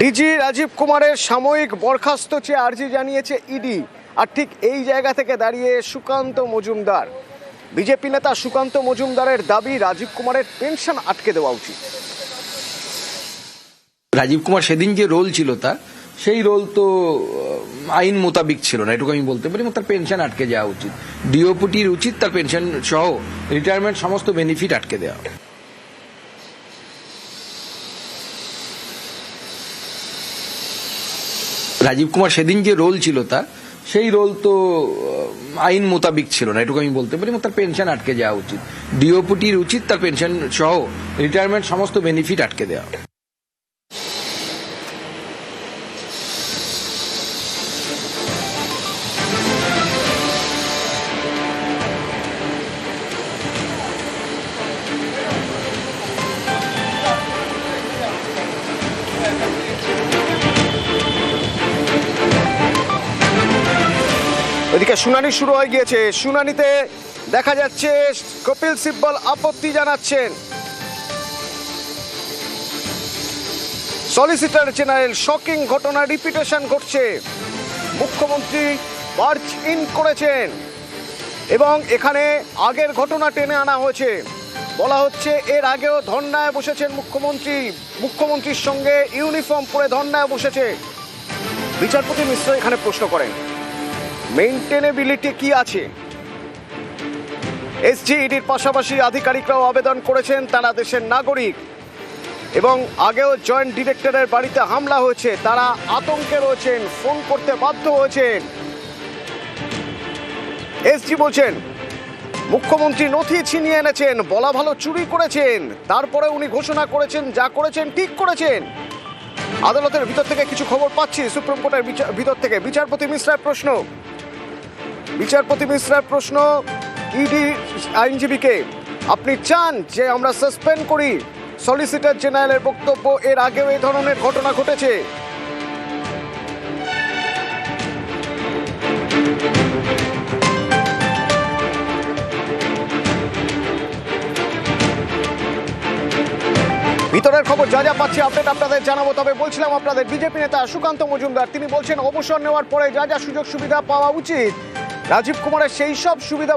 DG Rajib কুমারের সাময়িক বরখাস্ত চেয়ে আর্জি জানিয়েছে ইডি। আর ঠিক এই জায়গা থেকে দাঁড়িয়ে সুকান্ত মজুমদার, বিজেপি নেতা সুকান্ত মজুমদারের দাবি রাজীব কুমারের পেনশন আটকে দেওয়া উচিত। রাজীব কুমার সেদিন যে রোল ছিল তার, সেই রোল তো আইন মোতাবিক ছিল না, এটুকু আমি বলতে পারি। তার পেনশন আটকে যাওয়া উচিত। ডিওপিটির উচিত তার পেনশন সহ রিটায়ারমেন্ট সমস্ত বেনিফিট আটকে দেওয়া। রাজীব কুমার সেদিন যে রোল ছিল তার, সেই রোল তো আইন মোতাবিক ছিল না, এটুকু আমি বলতে পারি। তার পেনশন আটকে যাওয়া উচিত। ডিওপিটির উচিত তার পেনশন সহ রিটায়ারমেন্ট সমস্ত বেনিফিট আটকে দেওয়া। এদিকে শুনানি শুরু হয়ে গিয়েছে। শুনানিতে দেখা যাচ্ছে কপিল সিব্বল আপত্তি জানাচ্ছেন। সলিসিটর জেনারেল, শকিং ঘটনা রিপিটেশন ঘটছে। মুখ্যমন্ত্রী বার্জ ইন করেছেন এবং এখানে আগের ঘটনা টেনে আনা হয়েছে। বলা হচ্ছে এর আগেও ধর্নায় বসেছেন মুখ্যমন্ত্রীর সঙ্গে ইউনিফর্ম পরে ধর্নায় বসেছে। বিচারপতি মিশ্র এখানে প্রশ্ন করেন, মেইনটেনেবিলিটি কি আছে? এসজিইডির পাশাপাশি আধিকারিকরাও আবেদন করেছেন, তারা দেশের নাগরিক এবং আগেও জয়েন্ট ডিরেক্টরের বাড়িতে হামলা হয়েছে, তারা আতঙ্কে রয়েছেন, ফোন করতে বাধ্য হয়েছেন। এসজি বলছেন মুখ্যমন্ত্রী নথি ছিনিয়ে এনেছেন, বলা ভালো চুরি করেছেন, তারপরে উনি ঘোষণা করেছেন যা করেছেন ঠিক করেছেন। আদালতের ভিতর থেকে কিছু খবর পাচ্ছি, সুপ্রিম কোর্টের ভিতর থেকে। বিচারপতি মিশ্রের প্রশ্ন ইডি আইনজীবীকে, আপনি চান যে আমরা সাসপেন্ড করি? সলিসিটর জেনারেলের বক্তব্য, এর আগেও এই ধরনের ঘটনা ঘটেছে। ভিতরের খবর যা যা পাচ্ছি আপডেট আপনাদের জানাবো। তবে বলছিলাম আপনাদের, বিজেপি নেতা সুকান্ত মজুমদার তিনি বলছেন অবসর নেওয়ার পরে যা যা সুযোগ সুবিধা পাওয়া উচিত, রাজীব কুমারের সেই সব সুবিধা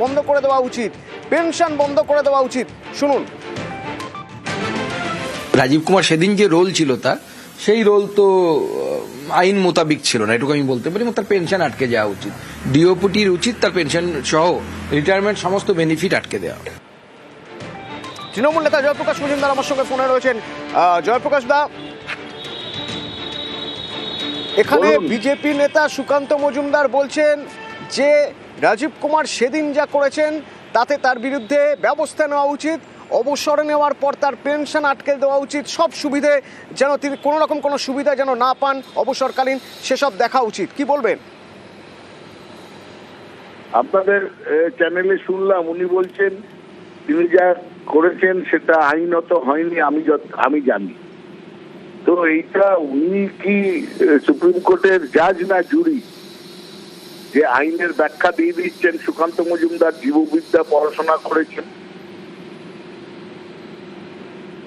বন্ধ করে দেওয়া উচিত, পেনশন বন্ধ করে দেওয়া উচিত। শুনুন। রাজীব কুমার সেদিন যে রোল ছিল তার, সেই রোল তো আইন মোতাবিক ছিল না, এটুকু আমি বলতে পারি। তার পেনশন আটকে যাওয়া উচিত। ডিওপিটির উচিত তার পেনশন সহ রিটায়ারমেন্ট সমস্ত বেনিফিট আটকে দেওয়া। তৃণমূল নেতা জয়প্রকাশ মজুমদার আমার সঙ্গে ফোনে রয়েছেন। জয়প্রকাশ দা, এখানে বিজেপি নেতা সুকান্ত মজুমদার বলছেন যে রাজীব কুমার সেদিন যা করেছেন তাতে তার বিরুদ্ধে ব্যবস্থা নেওয়া উচিত, অবসর নেওয়ার পর তার পেনশন আটকে দেওয়া উচিত, সব সুবিধে যেন তিনি কোনো রকম কোনো সুবিধা যেন না পান অবসরকালীন, সেসব দেখা উচিত। কি বলবেন? আপনাদের চ্যানেলে শুনলাম উনি বলছেন তিনি যা করেছেন সেটা আইনত হয়নি, আমি জানি। তো এইটা উনি কি সুপ্রিম কোর্টের জাজ না জুরি, যে আইনের ব্যাখ্যা দিয়ে দিচ্ছেন? সুকান্ত মজুমদার জীববিদ্যা পড়াশোনা করেছেন,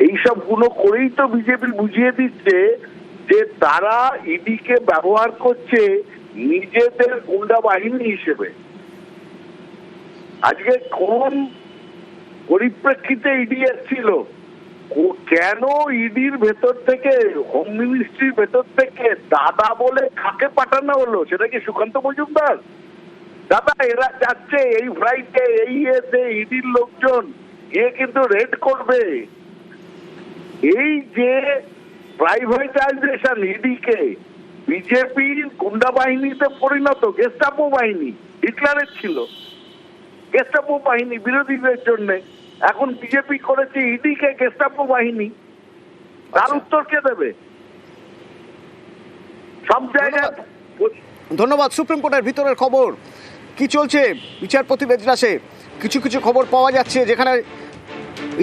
এইসব গুলো করেই তো বিজেপি বুঝিয়ে দিচ্ছে যে তারা ইডিকে ব্যবহার করছে নিজেদের গুন্ডা বাহিনী হিসেবে। আজকে কোন পরিপ্রেক্ষিতে ইডি এসেছিল, কেন ইডির ভেতর থেকে, হোম মিনিস্ট্রির ভেতর থেকে দাদা বলে কাকে পাঠানো হলো? সেটা কি সুকান্ত মজুমদার? দাদা এরা যাচ্ছে এই ফ্লাইটে, এই এতে ইডির লোকজন গিয়ে কিন্তু রেড করবে। এই যে প্রাইভেটাইজেশন ইডিকে বিজেপির গুন্ডা বাহিনীতে পরিণত, গেস্টাপো বাহিনী হিটলারের ছিল, গেস্টাপো বাহিনী বিরোধীদের জন্য, এখন বিজেপি করেছে ইডিকে গেস্টাপো বাহিনী। তার উত্তর কে দেবে? সব জায়গায়। ধন্যবাদ। সুপ্রিম কোর্টের ভিতরের খবর কি চলছে বিচারপতি বেজরাসে? কিছু কিছু খবর পাওয়া যাচ্ছে যেখানে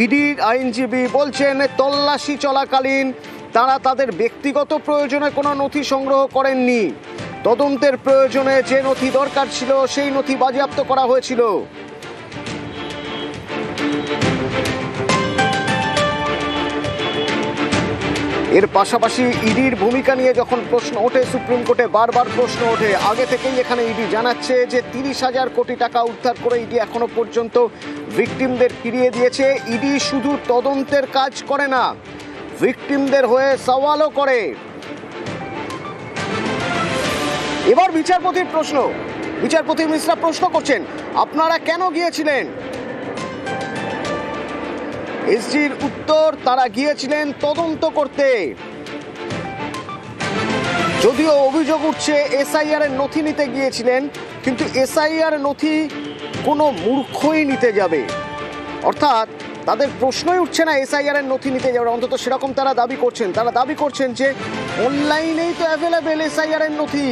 ইডির আইনজীবী বলছেন তল্লাশি চলাকালীন তারা তাদের ব্যক্তিগত প্রয়োজনে কোনো নথি সংগ্রহ করেননি, তদন্তের প্রয়োজনে যে নথি দরকার ছিল সেই নথি বাজেয়াপ্ত করা হয়েছিল। এর পাশাপাশি ইডির ভূমিকা নিয়ে যখন প্রশ্ন ওঠে সুপ্রিম কোর্টে, বারবার প্রশ্ন ওঠে, আগে থেকেই এখানে ইডি জানাচ্ছে যে 30,000 কোটি টাকা উদ্ধার করে ইডি এখনো পর্যন্ত ভিকটিমদের ফিরিয়ে দিয়েছে। ইডি শুধু তদন্তের কাজ করে না, ভিকটিমদের হয়ে সওয়ালও করে। এবার বিচারপতির প্রশ্ন, বিচারপতি মিশ্রা প্রশ্ন করছেন, আপনারা কেন গিয়েছিলেন? এসজির উত্তর, তারা গিয়েছিলেন তদন্ত করতে। যদিও অভিযোগ উঠছে এসআইআর এর নথি নিতে গিয়েছিলেন, কিন্তু এসআইআর নথি কোনো মূর্খই নিতে যাবে। অর্থাৎ তাদের প্রশ্নই উঠছে না এসআইআর এর নথি নিতে যাবে, অন্তত সেরকম তারা দাবি করছেন। তারা দাবি করছেন যে অনলাইনেই তো অ্যাভেলেবেল এসআইআর এর নথি,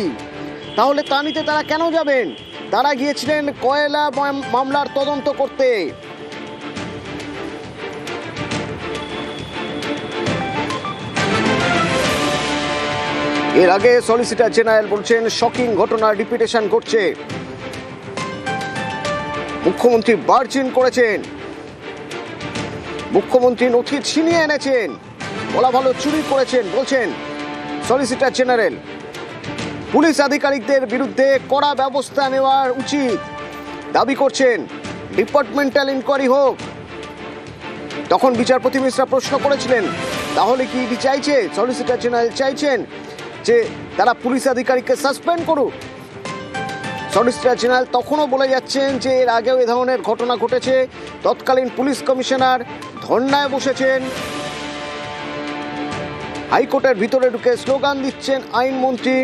তাহলে তা নিতে তারা কেন যাবেন? তারা গিয়েছিলেন কয়লা মামলার তদন্ত করতে। এর আগে সলিসিটর জেনারেল বলছেন শকিং ঘটনার রিপিটেশন ঘটছে, মুখ্যমন্ত্রী বার্জিন করেছেন, মুখ্যমন্ত্রী নথি ছিনিয়ে এনেছেন, বলা ভালো চুরি করেছেন বলছেন সলিসিটর জেনারেল। পুলিশ আধিকারিকদের বিরুদ্ধে কড়া ব্যবস্থা নেওয়া উচিত দাবি করছেন, ডিপার্টমেন্টাল ইনকোয়ারি হোক। তখন বিচারপতি মিশ্রা প্রশ্ন করেছিলেন, তাহলে কি ইডি চাইছে, সলিসিটর জেনারেল চাইছেন যে তারা পুলিশ আধিকারিককে সাসপেন্ড করুক? সলিসিটর জেনারেল তখনও বলে যাচ্ছেন যে এর আগেও এ ধরনের ঘটনা ঘটেছে, তৎকালীন পুলিশ কমিশনার ধর্নায় বসেছেন, হাইকোর্টের ভিতরে ঢুকে স্লোগান দিচ্ছেন আইনমন্ত্রী,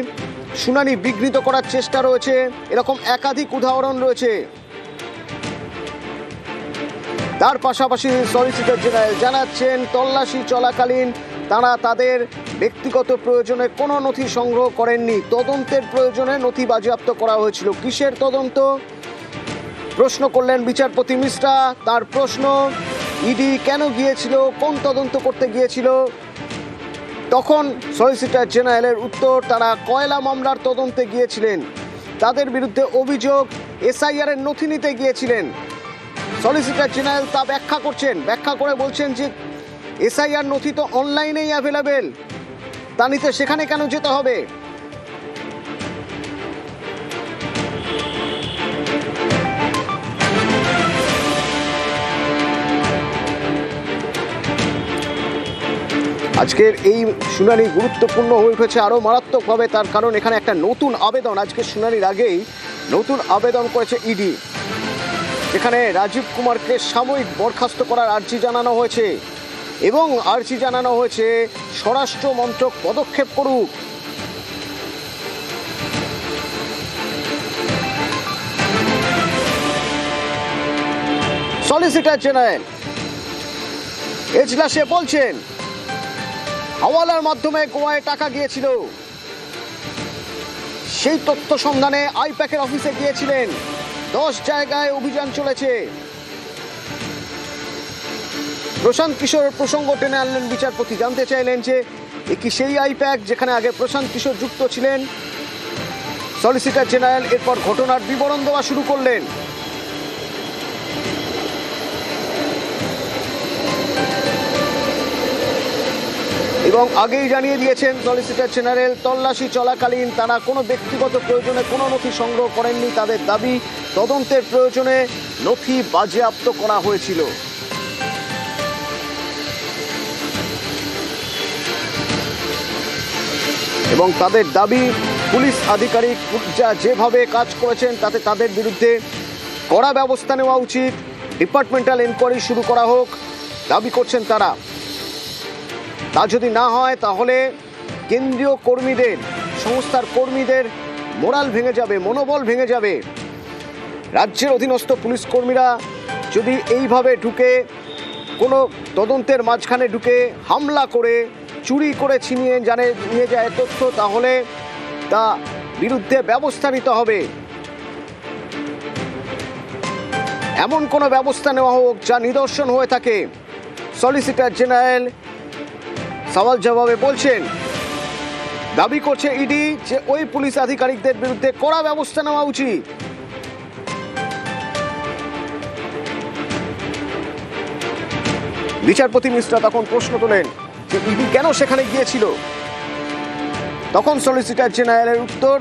শুনানি বিঘ্নিত করার চেষ্টা রয়েছে, এরকম একাধিক উদাহরণ রয়েছে। তার পাশাপাশি সলিসিটর জেনারেল জানাচ্ছেন তল্লাশি চলাকালীন তারা তাদের ব্যক্তিগত প্রয়োজনে কোনো নথি সংগ্রহ করেননি, তদন্তের প্রয়োজনে নথি বাজেয়াপ্ত করা হয়েছিল। কিসের তদন্ত প্রশ্ন করলেন বিচারপতি মিশ্রা। তার প্রশ্ন, ইডি কেন গিয়েছিল, কোন তদন্ত করতে গিয়েছিল? তখন সলিসিটর জেনারেলের উত্তর, তারা কয়লা মামলার তদন্তে গিয়েছিলেন, তাদের বিরুদ্ধে অভিযোগ এসআইআর এর নথি নিতে গিয়েছিলেন। সলিসিটর জেনারেল তা ব্যাখ্যা করছেন, ব্যাখ্যা করে বলছেন যে এসআইআর নথি তো অনলাইনেই অ্যাভেলেবেল, তা নিতে সেখানে কেন যেতে হবে? আজকের এই শুনানি গুরুত্বপূর্ণ হয়ে উঠেছে আরও মারাত্মকভাবে, তার কারণ এখানে একটা নতুন আবেদন, আজকে শুনানির আগেই নতুন আবেদন করেছে ইডি, যেখানে রাজীব কুমারকে সাময়িক বরখাস্ত করার আর্জি জানানো হয়েছে এবং আর্জি জানানো হয়েছে স্বরাষ্ট্র মন্ত্রক পদক্ষেপ করুক। সলিসিটর জেনারেল এজলাসে বলছেন, হাওয়ালার মাধ্যমে গোয়ায় টাকা গিয়েছিল, সেই তথ্য সন্ধানে আইপ্যাকের অফিসে গিয়েছিলেন, 10 জায়গায় অভিযান চলেছে। প্রশান্ত কিশোরের প্রসঙ্গ টেনে আনলেন বিচারপতি, জানতে চাইলেন যে এ কি সেই আইপ্যাক যেখানে আগে প্রশান্ত কিশোর যুক্ত ছিলেন? সলিসিটর জেনারেল এরপর ঘটনার বিবরণ দেওয়া শুরু করলেন। এবং আগেই জানিয়ে দিয়েছেন সলিসিটর জেনারেল, তল্লাশি চলাকালীন তারা কোনো ব্যক্তিগত প্রয়োজনে কোনো নথি সংগ্রহ করেননি, তাদের দাবি তদন্তের প্রয়োজনে নথি বাজেয়াপ্ত করা হয়েছিল। এবং তাদের দাবি পুলিশ আধিকারিক যেভাবে কাজ করেছেন তাতে তাদের বিরুদ্ধে কড়া ব্যবস্থা নেওয়া উচিত, ডিপার্টমেন্টাল ইনকোয়ারি শুরু করা হোক দাবি করছেন তারা। তা যদি না হয় তাহলে কেন্দ্রীয় কর্মীদের, সংস্থার কর্মীদের মোরাল ভেঙে যাবে, মনোবল ভেঙে যাবে। রাজ্যের অধীনস্থ পুলিশ কর্মীরা যদি এইভাবে ঢুকে কোনো তদন্তের মাঝখানে ঢুকে হামলা করে, চুরি করে ছিনিয়ে নিয়ে যায় তথ্য, তাহলে তা বিরুদ্ধে ব্যবস্থা নিতে হবে। এমন কোনো ব্যবস্থা নেওয়া হোক যা নিদর্শন হয়ে থাকে। সলিসিটর জেনারেল সওয়াল জবাবে বলছেন, দাবি করছে ইডি যে ওই পুলিশ আধিকারিকদের বিরুদ্ধে কড়া ব্যবস্থা নেওয়া উচিত। বিচারপতি মিশ্রা তখন প্রশ্ন তোলেন, যে ইডি কেন সেখানে গিয়েছিল, তখন সলিসিটর জেনারেলের উত্তর,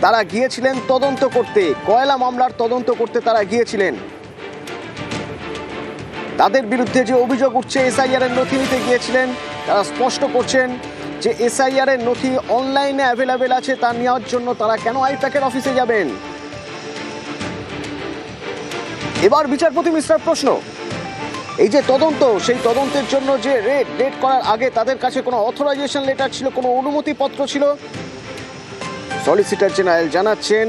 তারা গিয়েছিলেন তদন্ত করতে, কয়লা মামলার তদন্ত করতে তারা গিয়েছিলেন। তাদের বিরুদ্ধে যে অভিযোগ উঠছে এসআইআর এর নথি নিতে গিয়েছিলেন, তারা স্পষ্ট করছেন যে এসআইআর এর নথি অনলাইনে অ্যাভেলেবেল আছে, তা নেওয়ার জন্য তারা কেন আইপ্যাকের অফিসে যাবেন। এবার বিচারপতি মিশ্রার প্রশ্ন, এই যে তদন্ত, সেই তদন্তের জন্য যে রেড করার আগে তাদের কাছে কোনো অথরাইজেশন লেটার ছিল, কোনো অনুমতিপত্র ছিল? সলিসিটর জেনারেল জানাচ্ছেন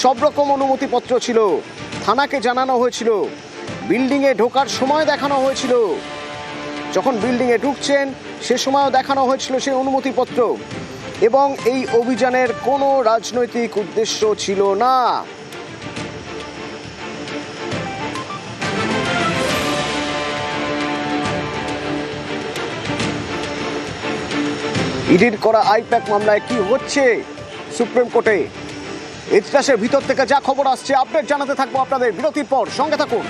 সব রকম অনুমতিপত্র ছিল, থানাকে জানানো হয়েছিল, বিল্ডিংয়ে ঢোকার সময় দেখানো হয়েছিল, যখন বিল্ডিংয়ে ঢুকছেন সে সময়ও দেখানো হয়েছিল সেই অনুমতিপত্র, এবং এই অভিযানের কোনো রাজনৈতিক উদ্দেশ্য ছিল না। ইডির করা আইপ্যাক মামলায় কি হচ্ছে সুপ্রিম কোর্টে, ইতিহাসের ভিতর থেকে যা খবর আসছে আপডেট জানাতে থাকবো আপনাদের। বিরতির পর সঙ্গে থাকুন।